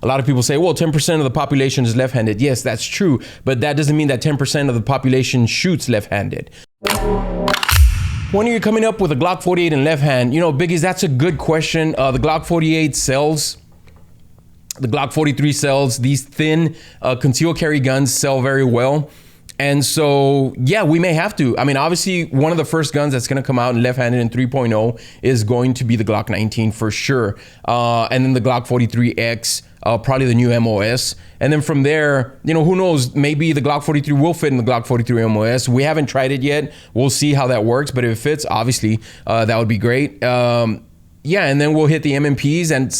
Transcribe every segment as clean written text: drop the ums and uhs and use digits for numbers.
a lot of people say, well, 10% of the population is left-handed. Yes, that's true, but that doesn't mean that 10% of the population shoots left-handed. When are you coming up with a Glock 48 in left hand? You know, Biggies, that's a good question. The Glock 48 sells. The Glock 43 sells. These thin concealed carry guns sell very well. And so, yeah, we may have to. I mean, obviously, one of the first guns that's going to come out in left-handed in 3.0 is going to be the Glock 19 for sure. And then the Glock 43X, probably the new MOS. And then from there, you know, who knows, maybe the Glock 43 will fit in the Glock 43 MOS. We haven't tried it yet. We'll see how that works. But if it fits, obviously, that would be great. Yeah, and then we'll hit the MMPs and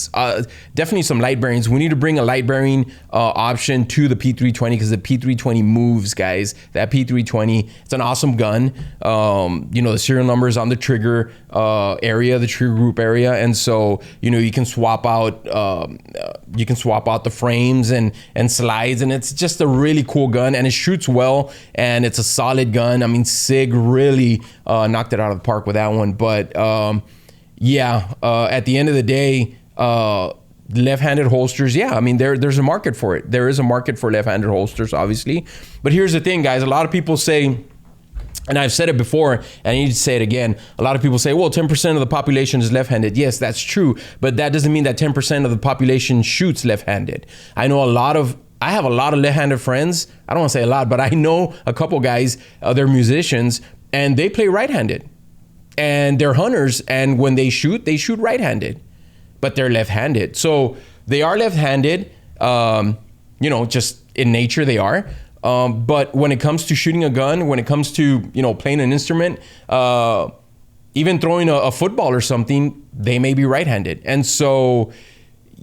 definitely some light bearings. We need to bring a light bearing option to the P320 because the P320 moves, guys. That P320, it's an awesome gun. You know, the serial numbers on the trigger area, the trigger group area, and so you know you can swap out the frames and slides, and it's just a really cool gun, and it shoots well, and it's a solid gun. I mean, SIG really knocked it out of the park with that one, but. Yeah, at the end of the day, left-handed holsters, yeah, I mean, there's a market for it. There is a market for left-handed holsters, obviously. But here's the thing, guys. A lot of people say, and I've said it before, and I need to say it again. A lot of people say, well, 10% of the population is left-handed. Yes, that's true. But that doesn't mean that 10% of the population shoots left-handed. I have a lot of left-handed friends. I don't want to say a lot, but I know a couple guys, they're musicians, and they play right-handed. And they're hunters, and when they shoot right-handed, but they're left-handed. So they are left-handed, you know, just in nature they are. But when it comes to shooting a gun, when it comes to, you know, playing an instrument, even throwing a football or something, they may be right-handed. And so,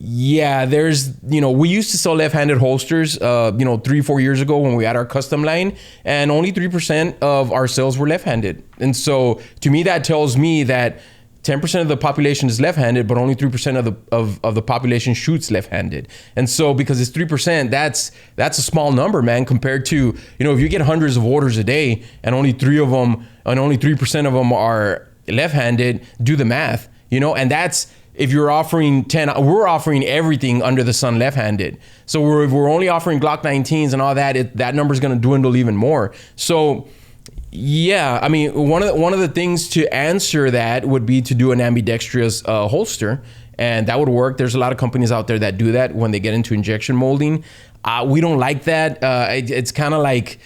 yeah, we used to sell left-handed holsters, 3-4 years ago when we had our custom line, and only 3% of our sales were left-handed. And so to me, that tells me that 10% of the population is left-handed, but only 3% of the population shoots left-handed. And so because it's 3%, that's a small number, man, compared to, you know, if you get hundreds of orders a day and only 3% of them are left-handed, do the math, you know, and that's, if you're offering 10, we're offering everything under the sun left-handed. So we're only offering Glock 19s and all that, that number is going to dwindle even more. So yeah, I mean, one of the things to answer that would be to do an ambidextrous holster, and that would work. There's a lot of companies out there that do that when they get into injection molding. We don't like that. It's kind of like,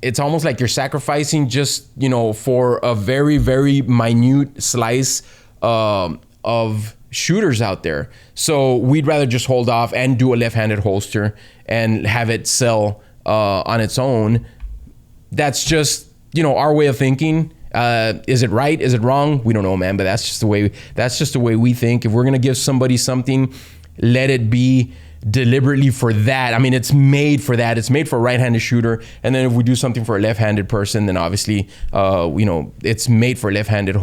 it's almost like you're sacrificing just, you know, for a very, very minute slice of shooters out there. So we'd rather just hold off and do a left-handed holster and have it sell on its own. That's just, you know, our way of thinking. Is it right? Is it wrong? We don't know, man, but that's just the way we think. If we're going to give somebody something, let it be deliberately for that. I mean, it's made for that. It's made for a right-handed shooter. And then if we do something for a left-handed person, then obviously, you know, it's made for a left-handed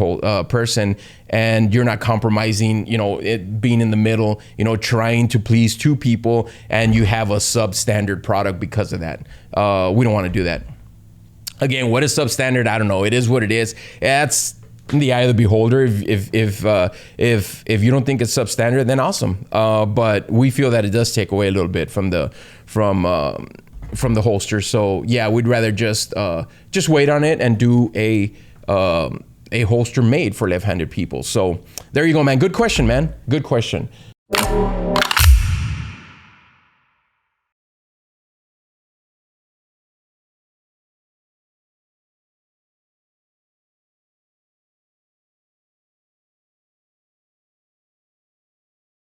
person, and you're not compromising, you know, it being in the middle, you know, trying to please two people, and you have a substandard product because of that. We don't want to do that. Again, what is substandard? I don't know. It is what it is. That's in the eye of the beholder. If you don't think it's substandard, then awesome. But we feel that it does take away a little bit from the holster. So yeah, we'd rather just wait on it and do a holster made for left-handed people. So there you go, man. Good question, man. Good question.